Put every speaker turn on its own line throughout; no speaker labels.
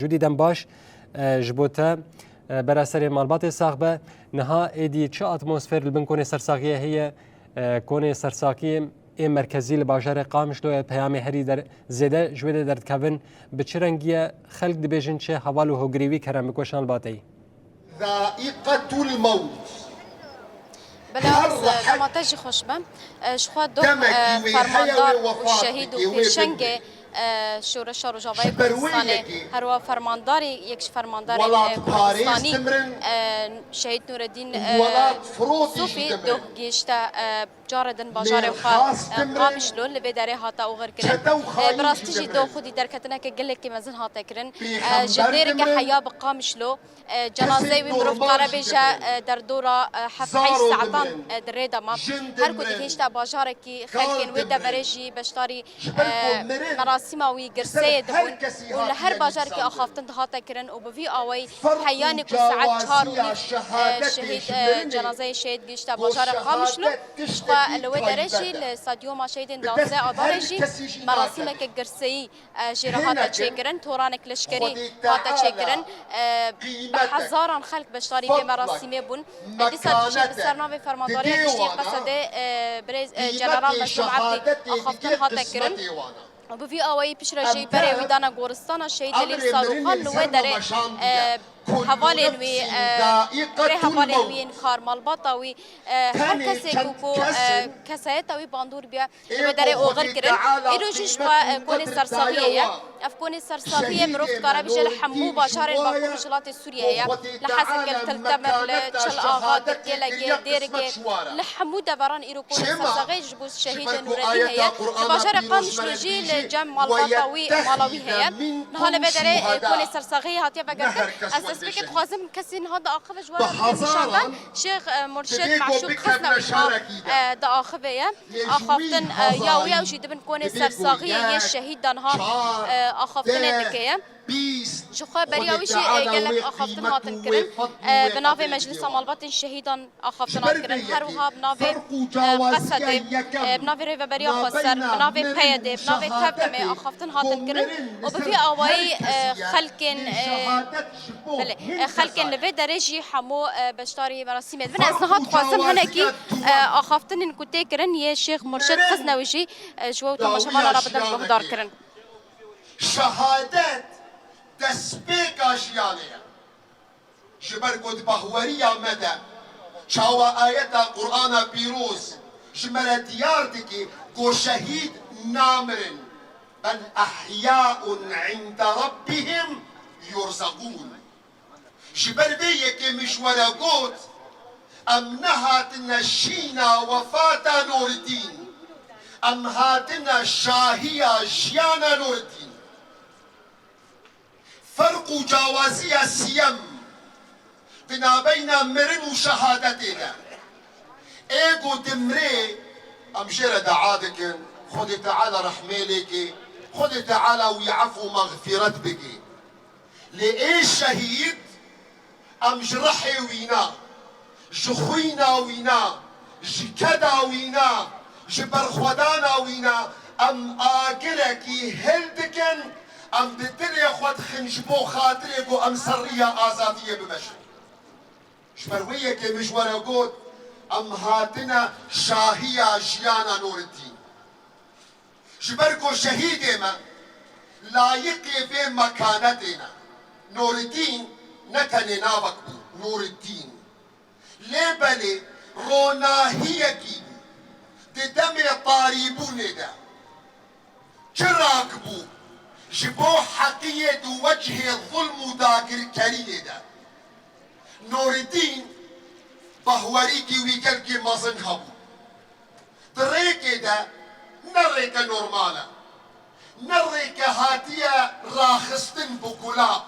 جودی دم باش جبوتا برا سر مالبات ساخبه نها ایدی چه اتمسفر لبن کنه سرساقیه هي کنه سرساقی ای مرکزی لباجار قامش لو پیام هری در زده جوده در کاون بچرنگیه خلق دبیجن چه حوالو هوگریوی کرم بکوشان باتی
ذائقة الموت
بلا لما تجي خشبة شخوا دو فرماندار والشهيد وفي شنجة شورش رجاوي كردستاني هروا فرمانداري يكش فرماندار كردستاني شهيد نور الدين صوفي دو جيشتا جاردن باجار وخا قامش لون اللي بداري هاتا وغير كرن براستيجي دو خودي دركتنا كقلك كمزن هاتا كرن جديرك حيا بقامش لو جنازه ومروف قربجا در دورا حفحي ساعتان دريدا ما هر كودي هيشتا باجاركي خلكن ودا بريجي بشتاري مراسمه وي قرسيه دبون ولا هر باجاركي اخافتن هاتا كرن وبفي اوي حياني كل ساعات 4 شهيد جنازه شهيد جيشتا باجار قامش له لو درجي الاستاديوم ما شهيدين دازه ادارجي مراسمه كقرسي جيرهاتا تشيكرن تورانك لشكري هاتا تشيكرن هزاران خلق بشتاري في مراسمه بون دي سادجي بسرنامه فرمانداري كشتي قصده بريز جنرال مجموعه اخافتن هاتا كرن وبفي اوي بشرجي بري ويدانا غورستانا شهيد اللي صاروخان لو دري حوالين وي حوالين وين خار مالباطا وي هر كسي كوكو كسايتا وي باندور بيا بدري او غير كرن ايروجيش با كوني سرساغيه افكوني سرساغيه مروف كارابيش الحمو باشار باكو مشلات سوريا لحسن كل تلتمر لتشل اغاد كلا ديرك لحمو دبران ايرو كوني سرساغيه جبوس شهيد نور الدين هي باشار قامش لوجي لجم مالباطا وي مالاوي هي نهال بدري كوني سرساغيه هاتيا بقر اسبك خوازم كسين هذا آخر جوار مشابه شيخ مرشد معشوق خزنا دا آخره آخفتن يا ويا وشيد بنكون سرساغية يا الشهيد دانها آخفتن النكية شخوا برياويشي قالك أخافتن هاتن كرن بنافي مجلس مالبات شهيدا أخافتن هاتن كرن هروها بنافي قصده بنافي ريفا بريا خسر بنافي بيده بنافي تبتمي أخافتن هاتن كرن وبفي أواي خلكن لبي درجي حمو بشتاري مراسم بن أصنهات خوازم هناكي أخافتن إن كنت كرن يا شيخ مرشد خزنويشي جوا تماشا رابطن بهدار كرن
شهادات تسبيك أشيانية جبر قد بهورية مدى شاوى آيات قرآن بيروز جمرة ديارتك قو شهيد نامر بل أحياء عند ربهم يرزقون جبر بيك مشورة قوت أم نهاتنا شينا وفاة نور الدين أم هاتنا شاهية جيانا نور الدين فرق جوازية سيم بنا بين مرن وشهادتنا ايقو دمري امشير دعادك خذ تعالى رحميلك خذ تعالى ويعفو مغفرت بك لإيش شهيد امجرحي وينا جخوينا وينا جكدا وينا جبرخودانا وينا ام آقلكي هلدكن ام بدري خود خنجبو خاطرك ام سرية آزادية بمشي شمروية كي مجورة قود ام هاتنا شاهية جيانا نور الدين جبركو شهيد ما لايق في مكانتنا نور الدين نتني نابك نور الدين لبلي روناهيكي دمي طاريبون دا جراكبو جبو حقية وجه الظلم داقر كريدا نور الدين بهوريكي ويكالكي مازنهبو دريكي دا نريك نورمالا نريك هاتية راخستن بكلا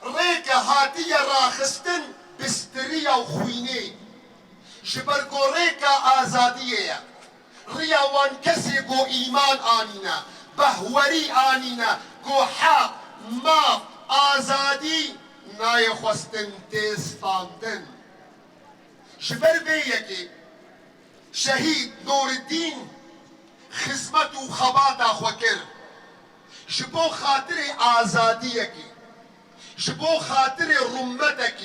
ريك هاتية راخستن بستريا وخويني جبركو ريكا آزادية ريا وان كسي قو إيمان آنينا بهوري آنينا قو حق ما آزادي ناي خوستن تيستاندن جبر بيكي شهيد نور الدين خدمت و خباتا خوكر جبو خاطر آزاديكي جبو خاطر رمتك،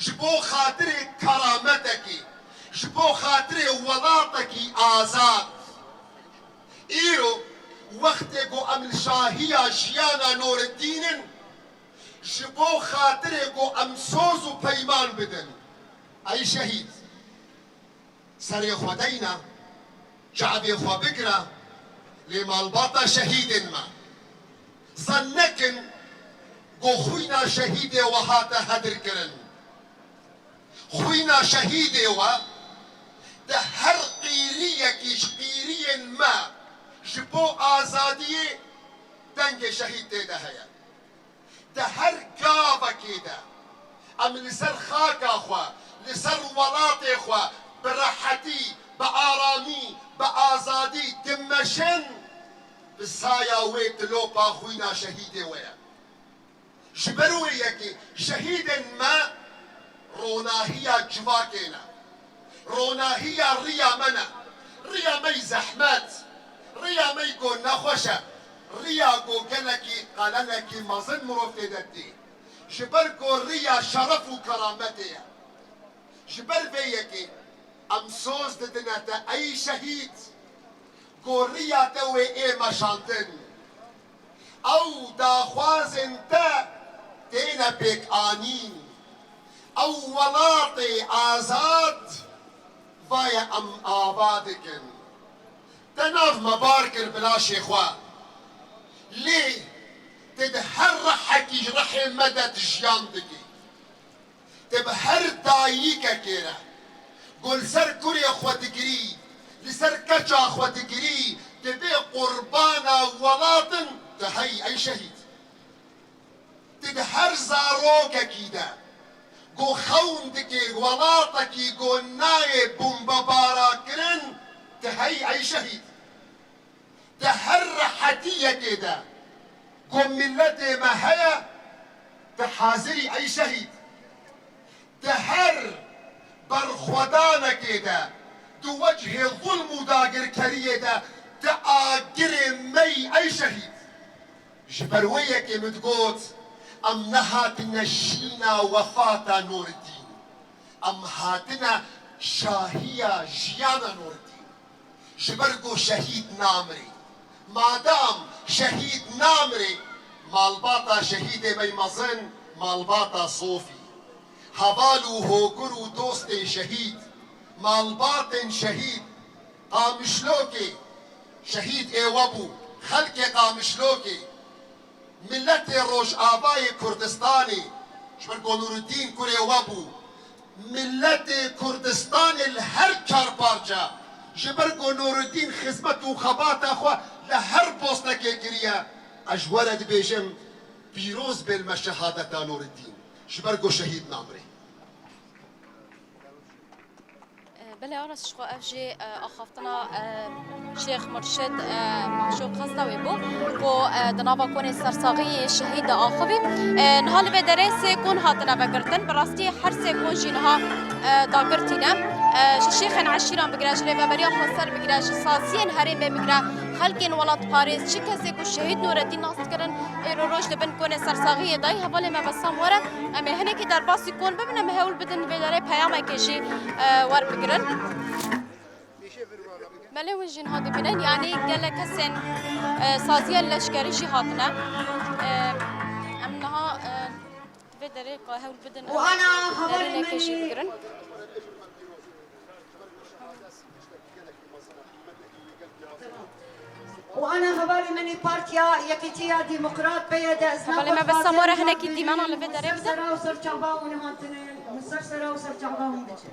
جبو خاطر كرامتك، جبو خاطر ولاتك آزاد. إيرو وقتكو أم الشاهية جيانا نور الدين جبو خاطركو أم سوزو بيمان بدن. أي شهيد سري خودينا شعبي خو بقرة لما البطا شهيد ما ظنكن قو خوينا شهيد وهاتا هدر كرن خوينا شهيد و ده هر قيرية كيش قيريا ما جبو آزادية دنگ شهيد ده هيا ده هر قابا كده ام لسر خاكا خوا لسر ولاتي خوا براحتي بآرامي بآزادي دمشن بسايا ويت لوبا خوينا شهيدي ويا جبروي يكي شهيد ما روناهيا جواكينا روناهيا ريا منا ريا مي زحمات ريا مي قو نخوشة ريا قو قلكي قالنكي مظن مروفتدتي جبركو ريا شرف وكرامتي جبر بيكي امسوز ددنتا اي شهيد قوريا توي اي مشانتن او داخواز انتا تينا بيك آنين او ولاطي آزاد فايا ام آبادكن تناف مباركن بلا شيخوا ليه تدهر حكي رحي مدى تجياندكي تبهر دايكا كيرا قول سر كوري اخواتكري لسر كجا اخواتكري تبي قربانا ولاتن تهي اي شهيد تدهر زاروكا كيدا قو خوندكي ولاتكي قو ناي بومبا باراكرن تهي اي شهيد تهر حتية كيدا قو ملتي ما هيا تحازري اي شهيد تهر برخودانا كده دو وجه ظلم داقر كريه ده تآقر مي اي شهيد جبروية كي متقوت ام نهاتنا شينا وفاتا نور الدين ام هاتنا شاهية جيانا نور الدين جبرقو شهيد نامري مادام شهيد نامري مالباطا شهيد مي مظن مالباطا صوفي هوالو هوكرو دوست شهيد مال باطن شهيد قامشلوكي شهيد ايوابو خلق قامشلوكي ملت روش آبای کردستانی شبرگو نور الدین کره وابو ملت کردستان الهر کار پارچا شبرگو نور الدین خدمت و خبات اخوا لهر پوسته که گریه اجورد بیجم پیروز بالمشهادت نور الدین شبرگو شهید نامری
بله آرس شخو افجي اخافتنا شيخ مرشد معشوق خاصة بو دنابا كوني سرساغي شهيد آخوي نهال بدرس كون هاتنا بقرتن براستي حرس كون جينها داقرتنا الشيخ عشيران بقراج ريبا بريا خسر بقراج ساسين هرم بقرا خلقين ولات باريس شي كسي كو شهيد نور الدين ناس كرن ايرو روج دبن كوني سرساغي داي هبالي ما بسام ورا اما هنيك درباس يكون ببنا مهول بدن بدري بياما كيجي ور بقرن ملي وجين هادي بنن يعني قال لك هسن سازيه لشكري شي هاتنا امنها بدري هول بدن
وانا هبالي
كيجي بقرن
وانا هبالي مني بارتيا يكيتيا ديمقراط بيدا اسلام
هبالي ما بس مورا هنا كي ديمان على بدري بدا
سرا وسر شعبا ونهانتنين مسر سرا وسر شعبا ونبجي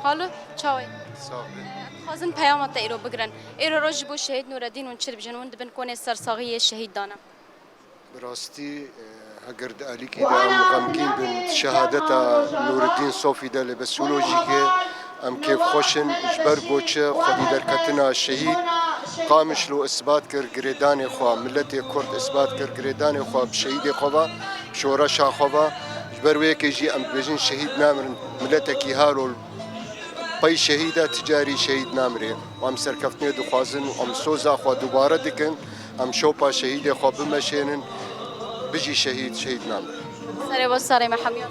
حالو چاوی
صافي
خازن پیامات ایرو بگرن ایرو روز بو شهید نوردین و چرب جنون دبن کنه سرساغی شهید دانا
براستي هقرد عليك إذا مقامكين بشهادة نور الدين صوفي ده لبسولوجيكي ام كيف خوشن جبر بوچه خودی درکتنا شهید قامش لو اثبات کر گریدان خو ملت کرد اثبات کر گریدان خو بشهید خو شورش خو جبر ويكي ام بيجن شهيد نامر ملت کی هارول پای شهیده تجاری شهید نامری و ام سرکفتنی دخوازن و ام سوزا خو دوباره دکن ام شوپا شهید خو بمشینن بجي شهید نامر
سری و سری محمی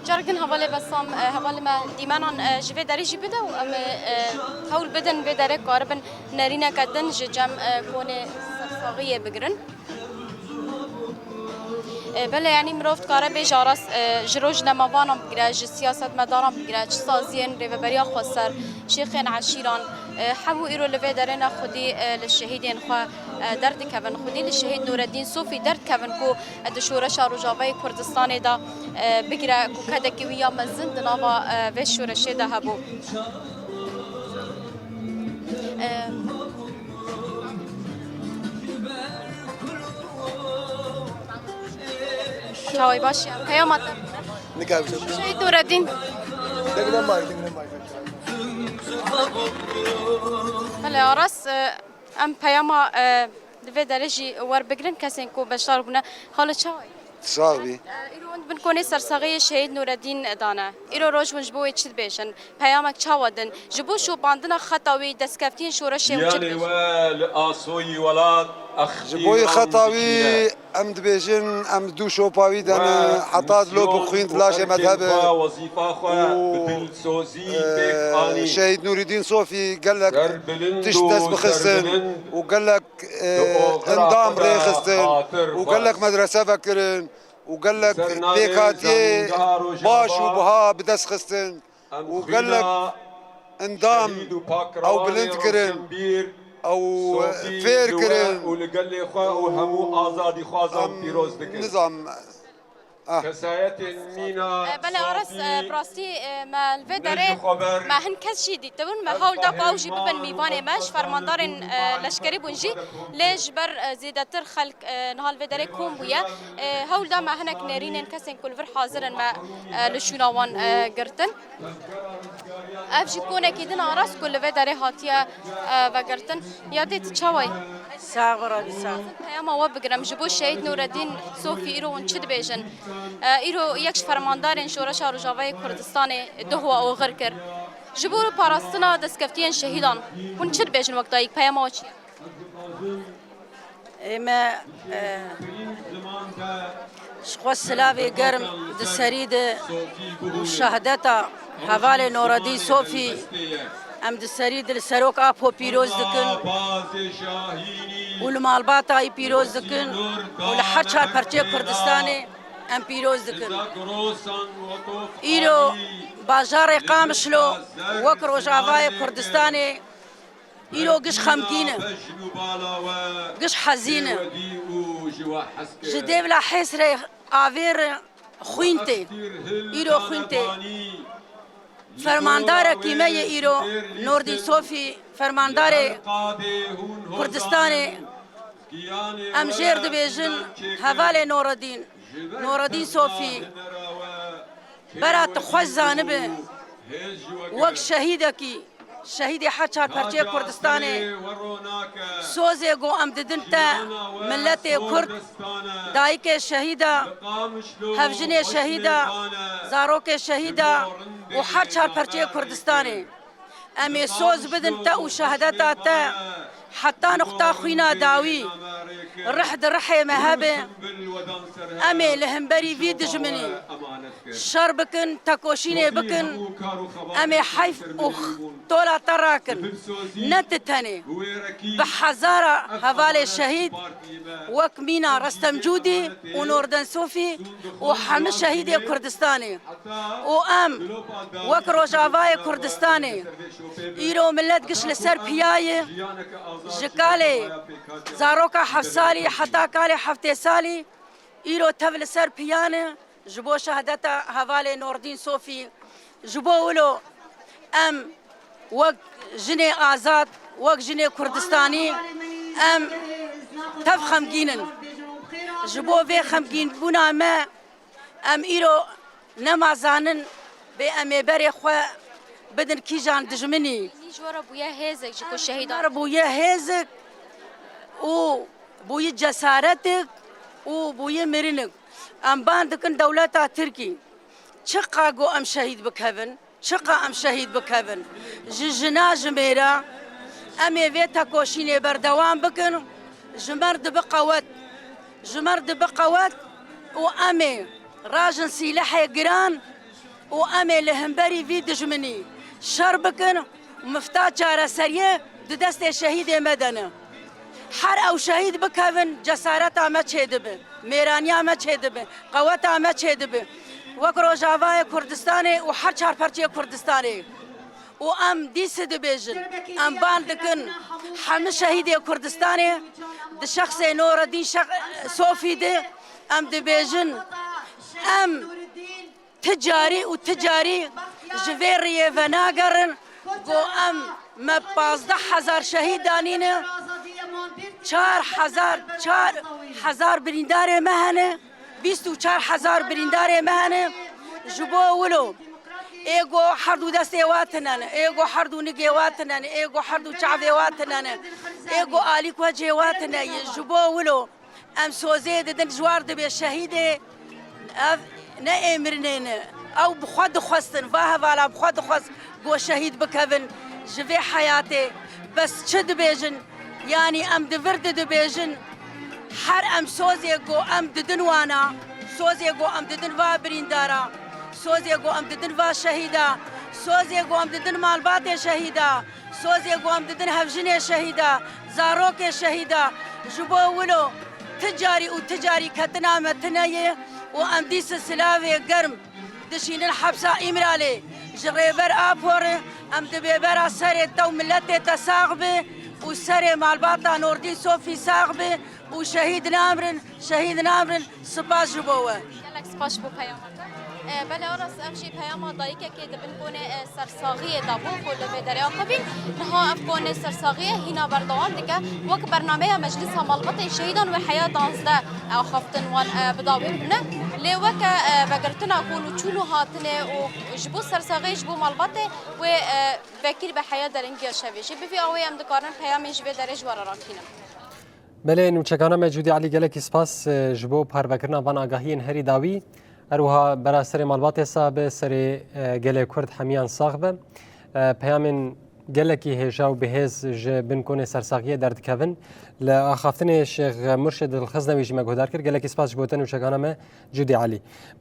جارگن حواله بسام حواله ما دیمانان جوی داری جی بده و ام هول بدن به داره کاربن نرینه کدن جم کونه سرساقیه بگرن بله یعنی مروفت کاره به جارس جروج نماوانم بگیره ج سیاست مدارم بگیره چه سازین ریوبریا خسر شیخین عشیران حبو ایرو لوی درنا خودی للشهیدین خو درد کبن خودی للشهید نورالدین صوفی درد کبن کو دشورش روجاوی کردستان دا بگیره کو کدکی ویا مزند ناوا و شورش دا هبو چاوی باشه پیامات
نقابش
شهید نورالدین
دقنا ماي
بله آراس ام پیاما دوی درجی ور بگرن کسین کو بشار بونه حالا چاوی
صاحبي
ایرو اند بن کنی سرساقی شهید نورالدین دانه ایرو روز ونج بوی چید بیشن پیامک چاودن جبو شو باندنا خطاوی دستکفتین شورش و چید بیشن
لآسوی ولاد
جبوي خطاوي امد بيجن امد دو شوباوي دانا حطاد لو بخوين دلاشة مذهبه
وظيفة بدل سوزي
شهيد نور الدين صوفي قال لك تشتز بخستن وقال لك اندام ريخستن وقال لك مدرسة فكرن وقال لك بيكاتي باش وبها بدس خستن وقال لك اندام او بلند كرن او فير كرن
ولقال لي خوا وهمو ازادي خوازم بيروز دكن
نظام
كسايات مينا
بله آراس براستی ما الفدره ما هن کس شدید تون ما حال دا قاوجی ببن میوان ماش فرماندار لشکری بونجی لیج بر زیادتر خلق نهال الفدره کوم بویا حال دا ما هنک نرینن کسین کل ور حاضرن ما لشوناوان گرتن افجی کونه کیدن آراس کل الفدره هاتیا و گرتن یادت چوای
ساغرة بساغ
پیام و بگرم جبو شهید نورالدین صوفی ایرو اون چد بیجن ایرو یکش فرماندارن شورش روجاوی کردستان دهوا او غر کر جبو رو پاراستنا دستکفتین شهیدان اون چد بیجن وقتا یک پیام و چیه
اما شخو السلاوي قرم دسريد وشهدتا حوالي نورالدين صوفي ام دسريد السروك ابو بيروز دكن والمالباتا اي بيروز دكن ولحرشار پرچه كردستاني ام بيروز دكن ايرو باجار قامشلو وكرو جافاي كردستاني ايرو قش خمكينه قش حزينه جديب لا حسري افير خوينتي ايرو خوينتي فرماندار کیمه ایرو نورالدین صوفی فرماندار کردستان ام جرد بیجن حواله نورالدین صوفی برات خوش زانبه وقت شهید حچار پرچه کردستان سوزه گو ام ددن تا ملت کرد دایک شهیده هفجن شهیده زاروک شهیده و حچار پرچه کردستان امی سوز بدن تا و شهادتا تا حتى نقطة خوينا داوي رحد رحي مهابة أمي لهمبري في دجمني شربكن تكوشيني بكن أمي حيف أخ طولا تراكن نتتني بحزارة هفالي الشهيد وكمينا رستم جودي ونوردن صوفي وحمد شهيدي كردستاني وأم وكرو جافاي كردستاني إيرو ملت قش لسر بياي جكالي زاروكا حفصالي حتى كالي حفتي سالي إيرو تفل سر بيانه جبو شهادتا هفالي نوردين صوفي جبو ولو أم وق جني آزاد وق جني كردستاني أم تفخم جينن جبو في خمجين بنا ما أم إيرو نما زانن بأمي بري خوا بدن كيجان دجمني
جوارا بويا هيزك جكو شهيد
بويا هيزك و بويا جسارتك و بويا مرنك ام باندكن دولتا تركي شقا جو ام شهيد بكهفن شقا ام شهيد بكهفن جنا جميرا امي فيتا كوشيني بردوام بكن جمرد بقوات وامي راجن سلاحي قران وامي لهمبري في دجمني شربكن ومفتاح جارة سريه دست شهيد مدنه حر او شهيد بكهفن جسارتا ما تشهدبه ميرانيا ما تشهدبه قوتا ما تشهدبه وكرو جافاي كردستاني وحر چار پرچه كردستاني وام ديس دبيجن ام باندكن حم شهيد كردستاني د شخص نور الدين صوفي دي ام دبيجن ام تجاري وتجاري جفيري فناقرن جو ام ما 15000 شهيدانين 4000 بريندار مهنه 24000 بريندار مهنه جبو ولو ايغو حردو دستي واتنن ايغو حردو نگي واتنن ايغو حردو چاوي واتنن ايغو علي كوجي واتنن جبو ولو ام سوزي دن جوار دبي شهيده نا امرنين او بخد خستن فاه فالا بخد خست جو شهيد بكفن جفي حياتي بس شد بيجن يعني ام دفرد دبيجن حر ام سوزي جو ام ددن وانا سوزي جو ام ددن فا بريندارا سوزي جو ام ددن فا شهيدا سوزي جو ام ددن مالبات شهيدا سوزي جو ام ددن هفجني شهيدا زاروك شهيدا جبو ولو تجاري وتجاري كتنا متنايه وام ديس سلاوي قرم دشين الحبسة إمرالي جريبر آبور ام دبيبر سري تو ملتي تساغبي وسري مالباطا نوردين صوفي ساغبي وشهيد نامرن سباش جبوه
لك سباش بو بيامك بلا راس امشي بياما ضايكه كده بنكون سرساغيه دابو كل في دريا قبل نها افكون سرساغيه هنا بردوان دكه وك برنامج مجلسها ملبطه شهيدا وحياه دانزدا او خفتن وان بداوي بنا لي وك بقرتنا كونوا تشولو هاتنه وجبو سرساغيه جبو ملبطه و بكير بحياه درنگي شوي جيب في اوي ام دكارن بيام جبه درج ورا راكينا
بله نوچکانه موجودی علی گلکی سپاس جبو پربکرنا وان آگاهی هری داوی اروها برا سر مالبات حساب سر گله کرد حمیان صاحب پیامن گلکی هجاو بهز ج بنکونه سرساقیه درد کون لآخافتن شیخ مرشد الخزنوی جمع گهدار کرد گلکی سپاس جبوتن و چگانه جودی علی